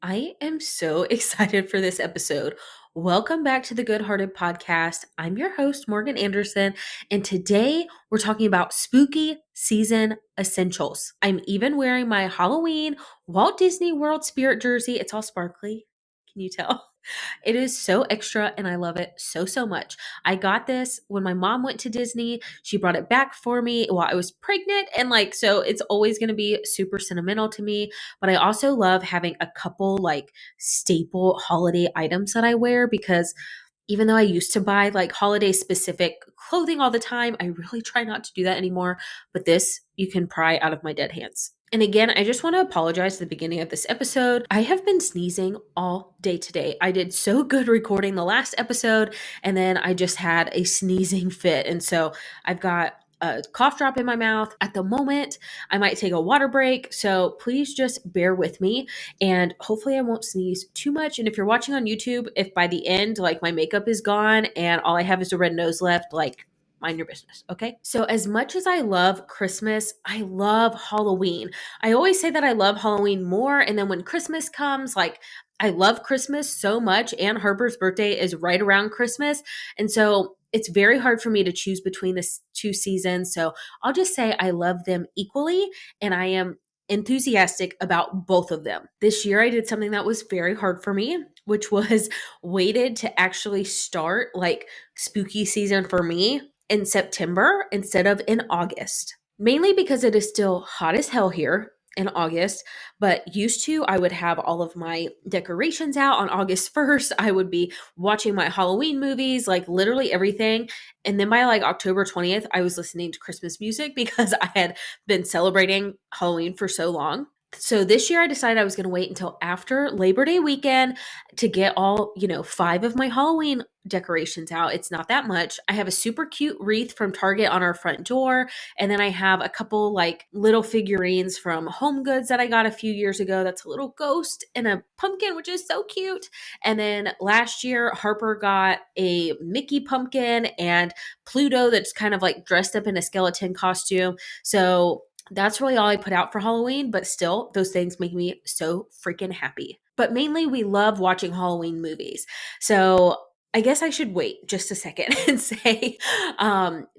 I am so excited for this episode. Welcome back to the Good Hearted Podcast. I'm your host, Morgan Anderson, and today we're talking about spooky season essentials. I'm even wearing my Halloween Walt Disney World Spirit jersey. It's all sparkly. Can you tell? It is so extra and I love it so much. I got this when my mom went to Disney. She brought it back for me while I was pregnant. And so it's always going to be super sentimental to me. But I also love having a couple staple holiday items that I wear because even though I used to buy holiday specific clothing all the time, I really try not to do that anymore. But this you can pry out of my dead hands. And again, I just want to apologize at the beginning of this episode. I have been sneezing all day today. I did so good recording the last episode, and then I just had a sneezing fit. And so I've got a cough drop in my mouth at the moment. I might take a water break. So please just bear with me and hopefully I won't sneeze too much. And if you're watching on YouTube, if by the end, my makeup is gone and all I have is a red nose left, mind your business. Okay. So as much as I love Christmas, I love Halloween. I always say that I love Halloween more. And then when Christmas comes, I love Christmas so much. And Harper's birthday is right around Christmas. And so it's very hard for me to choose between the two seasons. So I'll just say I love them equally and I am enthusiastic about both of them. This year I did something that was very hard for me, which was waited to actually start spooky season for me in September instead of in August. Mainly because it is still hot as hell here in August, but used to I would have all of my decorations out on August 1st. I would be watching my Halloween movies, literally everything. And then by October 20th, I was listening to Christmas music because I had been celebrating Halloween for so long. So this year I decided I was going to wait until after Labor Day weekend to get all, 5 of my Halloween decorations out. It's not that much. I have a super cute wreath from Target on our front door. And then I have a couple little figurines from Home Goods that I got a few years ago. That's a little ghost and a pumpkin, which is so cute. And then last year, Harper got a Mickey pumpkin and Pluto that's kind of dressed up in a skeleton costume. So that's really all I put out for Halloween, but still, those things make me so freaking happy. But mainly, we love watching Halloween movies. So I guess I should wait just a second and say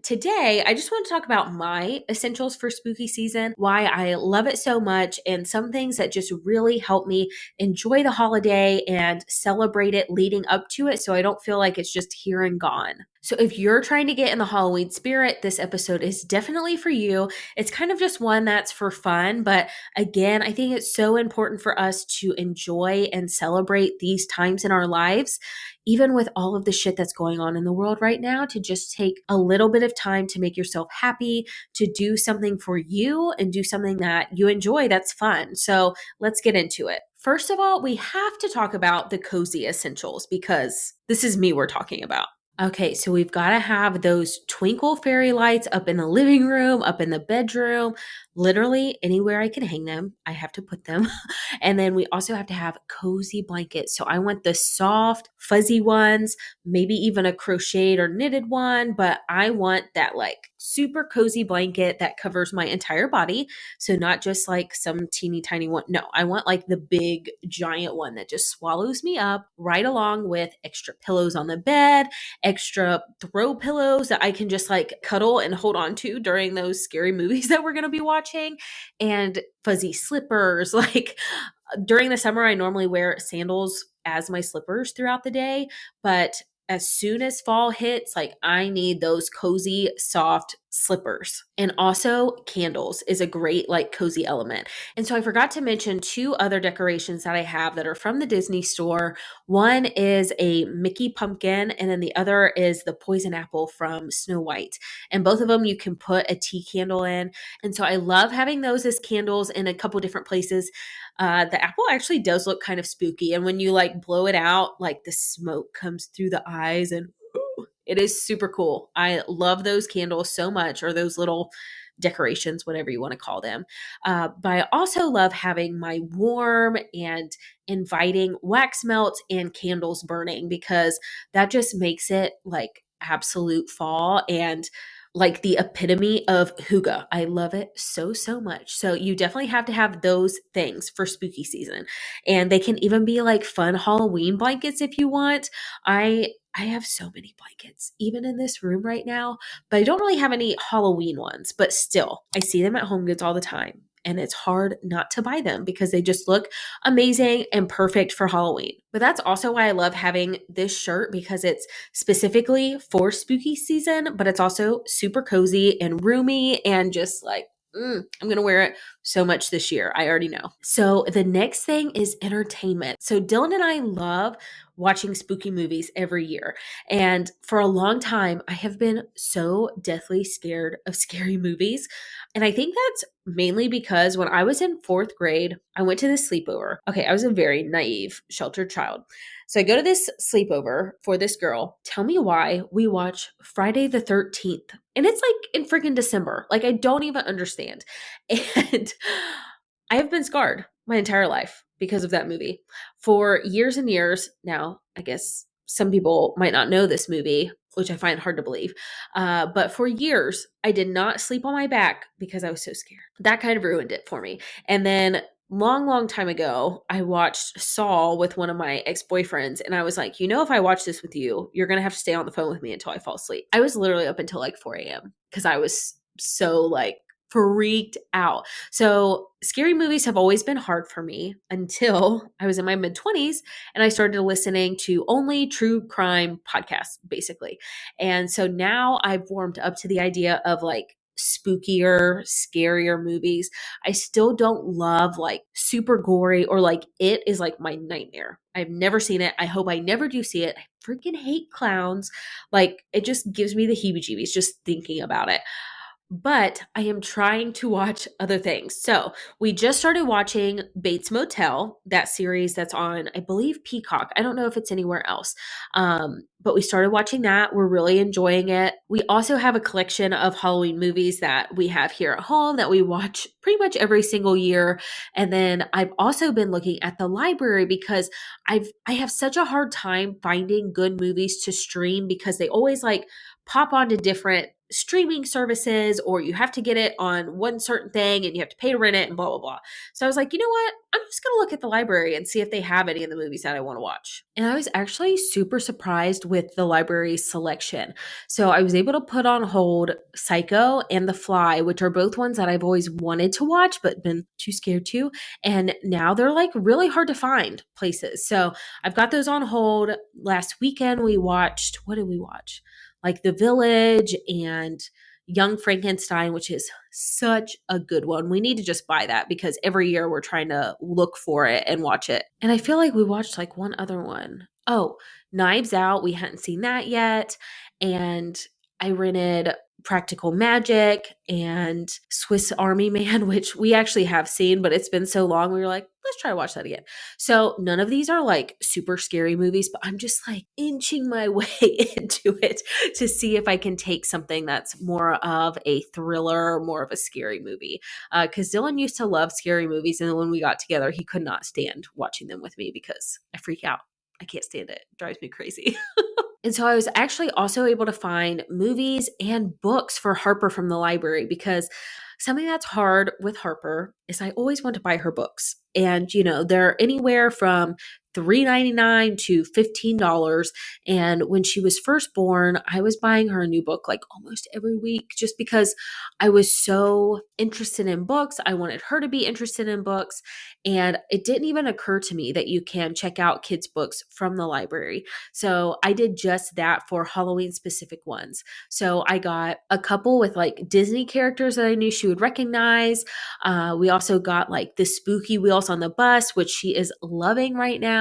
today, I just want to talk about my essentials for spooky season, why I love it so much, and some things that just really help me enjoy the holiday and celebrate it leading up to it so I don't feel like it's just here and gone. So if you're trying to get in the Halloween spirit, this episode is definitely for you. It's kind of just one that's for fun, but again, I think it's so important for us to enjoy and celebrate these times in our lives, even with all of the shit that's going on in the world right now, to just take a little bit of time to make yourself happy, to do something for you and do something that you enjoy that's fun. So let's get into it. First of all, we have to talk about the cozy essentials because this is me we're talking about. Okay, so we've got to have those twinkle fairy lights up in the living room, up in the bedroom, literally anywhere I can hang them. I have to put them. And then we also have to have cozy blankets. So I want the soft, fuzzy ones, maybe even a crocheted or knitted one, but I want that super cozy blanket that covers my entire body. So not just some teeny tiny one. No, I want the big giant one that just swallows me up right along with extra pillows on the bed, extra throw pillows that I can just cuddle and hold on to during those scary movies that we're going to be watching, and fuzzy slippers. During the summer, I normally wear sandals as my slippers throughout the day, but as soon as fall hits, I need those cozy, soft slippers. And also candles is a great cozy element. And so I forgot to mention two other decorations that I have that are from the Disney store. One is a Mickey pumpkin, and then the other is the poison apple from Snow White. And both of them you can put a tea candle in. And so I love having those as candles in a couple different places. The apple actually does look kind of spooky. And when you blow it out, the smoke comes through the eyes and it is super cool. I love those candles so much, or those little decorations, whatever you want to call them. But I also love having my warm and inviting wax melt and candles burning because that just makes it absolute fall. And like the epitome of hygge. I love it so, so much. So you definitely have to have those things for spooky season. And they can even be like fun Halloween blankets if you want. I have so many blankets, even in this room right now, but I don't really have any Halloween ones, but still, I see them at Home Goods all the time. And it's hard not to buy them because they just look amazing and perfect for Halloween. But that's also why I love having this shirt because it's specifically for spooky season, but it's also super cozy and roomy and just like, I'm going to wear it so much this year. I already know. So the next thing is entertainment. So Dylan and I love watching spooky movies every year. And for a long time, I have been so deathly scared of scary movies. And I think that's mainly because when I was in fourth grade, I went to this sleepover. Okay, I was a very naive, sheltered child. So I go to this sleepover for this girl. Tell me why we watch Friday the 13th. And it's like in freaking December. Like, I don't even understand. And I have been scarred my entire life because of that movie for years and years now. I guess some people might not know this movie, which I find hard to believe. But for years, I did not sleep on my back because I was so scared. That kind of ruined it for me. And then long time ago, I watched Saw with one of my ex-boyfriends, and I was like, if I watch this with you, you're gonna have to stay on the phone with me until I fall asleep. I was literally up until like 4 a.m. because I was so like freaked out. So scary movies have always been hard for me until I was in my mid 20s and I started listening to only true crime podcasts, basically. And so now I've warmed up to the idea of like spookier, scarier movies. I still don't love like super gory or like it is like my nightmare. I've never seen it. I hope I never do see it. I freaking hate clowns. Like it just gives me the heebie jeebies just thinking about it, but I am trying to watch other things. So we just started watching Bates Motel, that series that's on, I believe, Peacock. I don't know if it's anywhere else. But we started watching that. We're really enjoying it. We also have a collection of Halloween movies that we have here at home that we watch pretty much every single year. And then I've also been looking at the library because I have such a hard time finding good movies to stream because they always like pop onto different streaming services or you have to get it on one certain thing and you have to pay to rent it and blah blah blah. So I was like, you know what? I'm just going to look at the library and see if they have any of the movies that I want to watch. And I was actually super surprised with the library's selection. So I was able to put on hold Psycho and The Fly, which are both ones that I've always wanted to watch but been too scared to. And now they're like really hard to find places. So I've got those on hold. Last weekend we watched, what did we watch? Like The Village and Young Frankenstein, which is such a good one. We need to just buy that because every year we're trying to look for it and watch it. And I feel like we watched like one other one. Oh, Knives Out. We hadn't seen that yet. And I rented Practical Magic and Swiss Army Man, which we actually have seen, but it's been so long. We were like, let's try to watch that again. So none of these are like super scary movies, but I'm just like inching my way into it to see if I can take something that's more of a thriller, more of a scary movie. Because Dylan used to love scary movies. And then when we got together, he could not stand watching them with me because I freak out. I can't stand it. It drives me crazy. And so I was actually also able to find movies and books for Harper from the library because something that's hard with Harper is I always want to buy her books. And, they're anywhere from $3.99 to $15. And when she was first born, I was buying her a new book like almost every week just because I was so interested in books. I wanted her to be interested in books. And it didn't even occur to me that you can check out kids' books from the library. So I did just that for Halloween specific ones. So I got a couple with like Disney characters that I knew she would recognize. We also got like the spooky Wheels on the Bus, which she is loving right now.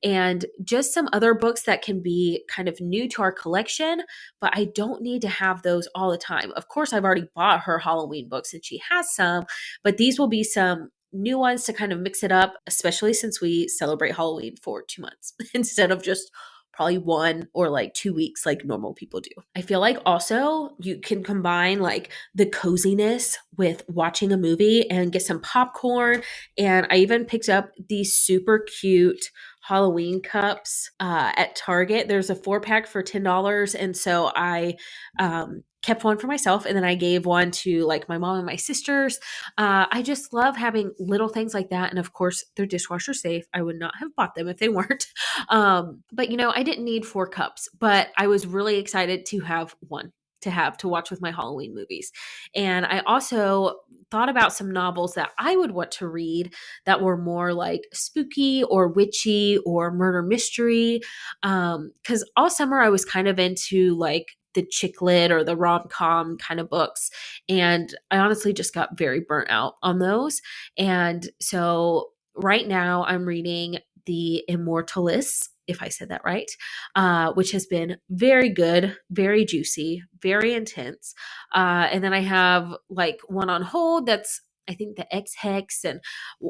And just some other books that can be kind of new to our collection, but I don't need to have those all the time. Of course, I've already bought her Halloween books and she has some, but these will be some new ones to kind of mix it up, especially since we celebrate Halloween for 2 months instead of just probably 1 or like 2 weeks like normal people do. I feel like also you can combine like the coziness with watching a movie and get some popcorn. And I even picked up these super cute Halloween cups at Target. There's a 4-pack for $10. And so I kept one for myself, and then I gave one to like my mom and my sisters. I just love having little things like that. And of course, they're dishwasher safe. I would not have bought them if they weren't. But I didn't need 4 cups, but I was really excited to have one to watch with my Halloween movies. And I also thought about some novels that I would want to read that were more like spooky or witchy or murder mystery. Because all summer I was kind of into like the chick lit or the rom com kind of books. And I honestly just got very burnt out on those. And so right now I'm reading The Immortalists, if I said that right, which has been very good, very juicy, very intense. And then I have like one on hold that's, I think, the Ex Hex, and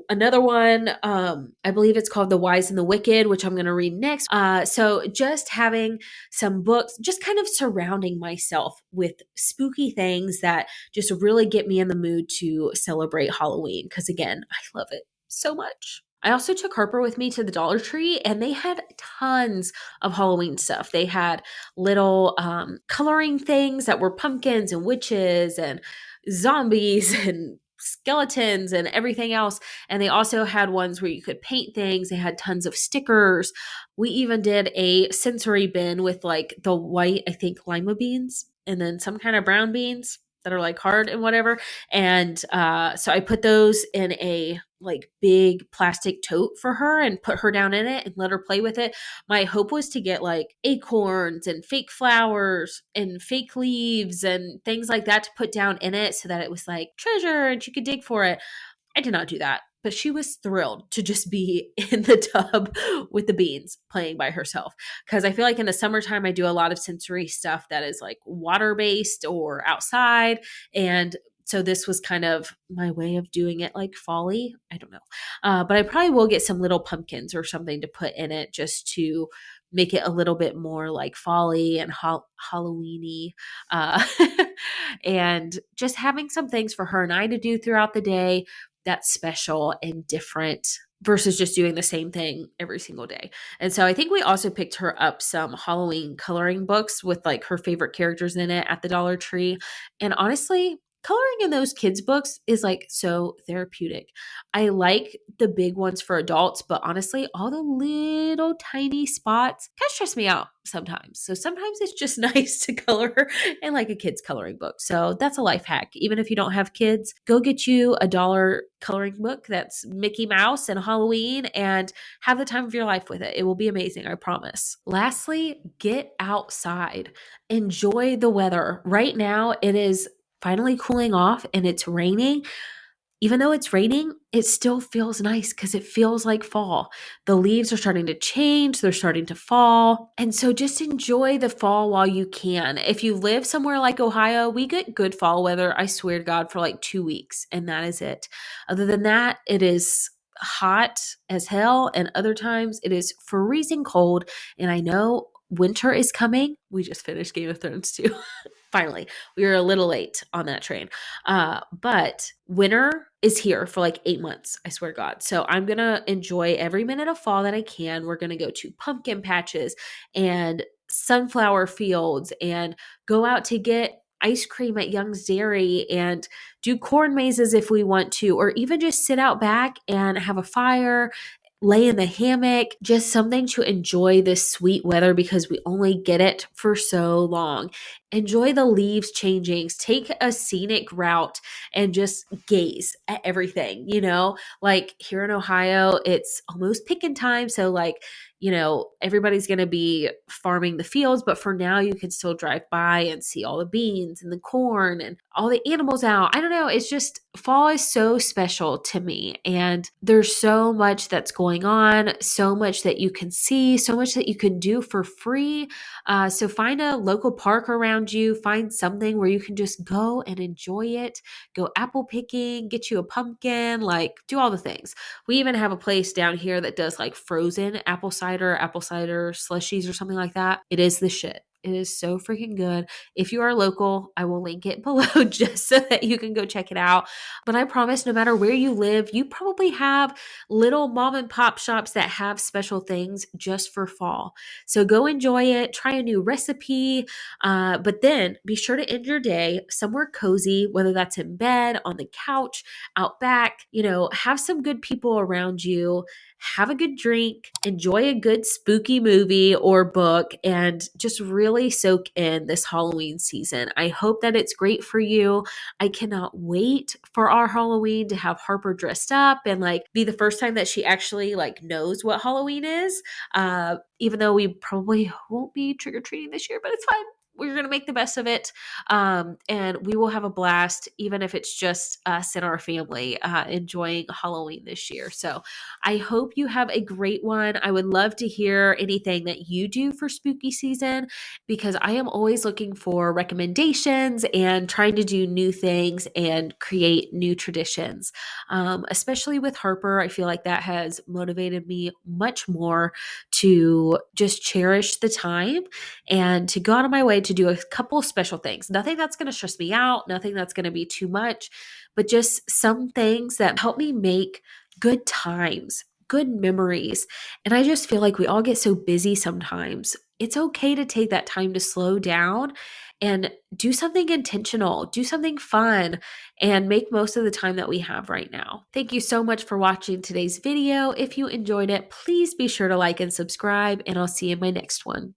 another one, I believe it's called The Wise and the Wicked, which I'm going to read next. So just having some books, just kind of surrounding myself with spooky things that just really get me in the mood to celebrate Halloween. Because again, I love it so much. I also took Harper with me to the Dollar Tree, and they had tons of Halloween stuff. They had little coloring things that were pumpkins and witches and zombies and skeletons and everything else. And they also had ones where you could paint things. They had tons of stickers. We even did a sensory bin with like the white, I think, lima beans and then some kind of brown beans that are like hard and whatever. And so I put those in a like big plastic tote for her and put her down in it and let her play with it. My hope was to get like acorns and fake flowers and fake leaves and things like that to put down in it so that it was like treasure and she could dig for it. I did not do that, but she was thrilled to just be in the tub with the beans playing by herself. Because I feel like in the summertime, I do a lot of sensory stuff that is like water based or outside. And so this was kind of my way of doing it like folly. I don't know. But I probably will get some little pumpkins or something to put in it just to make it a little bit more like folly and Halloweeny. Uh, and just having some things for her and I to do throughout the day that's special and different versus just doing the same thing every single day. And so I think we also picked her up some Halloween coloring books with like her favorite characters in it at the Dollar Tree. And honestly, coloring in those kids' books is like so therapeutic. I like the big ones for adults, but honestly, all the little tiny spots kind of stress me out sometimes. So sometimes it's just nice to color in like a kid's coloring book. So that's a life hack. Even if you don't have kids, go get you a dollar coloring book that's Mickey Mouse and Halloween and have the time of your life with it. It will be amazing, I promise. Lastly, get outside. Enjoy the weather. Right now, it is finally cooling off and it's raining. Even though it's raining, it still feels nice because it feels like fall. The leaves are starting to change, they're starting to fall. And so just enjoy the fall while you can. If you live somewhere like Ohio, we get good fall weather, I swear to God, for like 2 weeks, and that is it. Other than that, it is hot as hell, and other times it is freezing cold. And I know winter is coming. We just finished Game of Thrones too. Finally, we were a little late on that train. But winter is here for like 8 months, I swear to God. So I'm going to enjoy every minute of fall that I can. We're going to go to pumpkin patches and sunflower fields and go out to get ice cream at Young's Dairy and do corn mazes if we want to, or even just sit out back and have a fire, lay in the hammock, just something to enjoy this sweet weather because we only get it for so long. Enjoy the leaves changing, take a scenic route and just gaze at everything, like here in Ohio, it's almost picking time. So like, everybody's going to be farming the fields, but for now you can still drive by and see all the beans and the corn and all the animals out. I don't know. It's just fall is so special to me. And there's so much that's going on, so much that you can see, so much that you can do for free. So find a local park around you, find something where you can just go and enjoy it, go apple picking, get you a pumpkin, like do all the things. We even have a place down here that does like frozen apple cider slushies or something like that. It is the shit. It is so freaking good. If you are local, I will link it below just so that you can go check it out. But I promise, no matter where you live, you probably have little mom and pop shops that have special things just for fall. So go enjoy it, try a new recipe, but then be sure to end your day somewhere cozy, whether that's in bed, on the couch, out back. Have some good people around you, have a good drink, enjoy a good spooky movie or book, and just really soak in this Halloween season. I hope that it's great for you. I cannot wait for our Halloween to have Harper dressed up and like be the first time that she actually like knows what Halloween is. Even though we probably won't be trick or treating this year, but it's fine. We're going to make the best of it. And we will have a blast, even if it's just us and our family enjoying Halloween this year. So I hope you have a great one. I would love to hear anything that you do for spooky season because I am always looking for recommendations and trying to do new things and create new traditions. Especially with Harper, I feel like that has motivated me much more to just cherish the time and to go out of my way to do a couple special things. Nothing that's going to stress me out, nothing that's going to be too much, but just some things that help me make good times, good memories. And I just feel like we all get so busy sometimes. It's okay to take that time to slow down and do something intentional, do something fun, and make most of the time that we have right now. Thank you so much for watching today's video. If you enjoyed it, please be sure to like and subscribe, and I'll see you in my next one.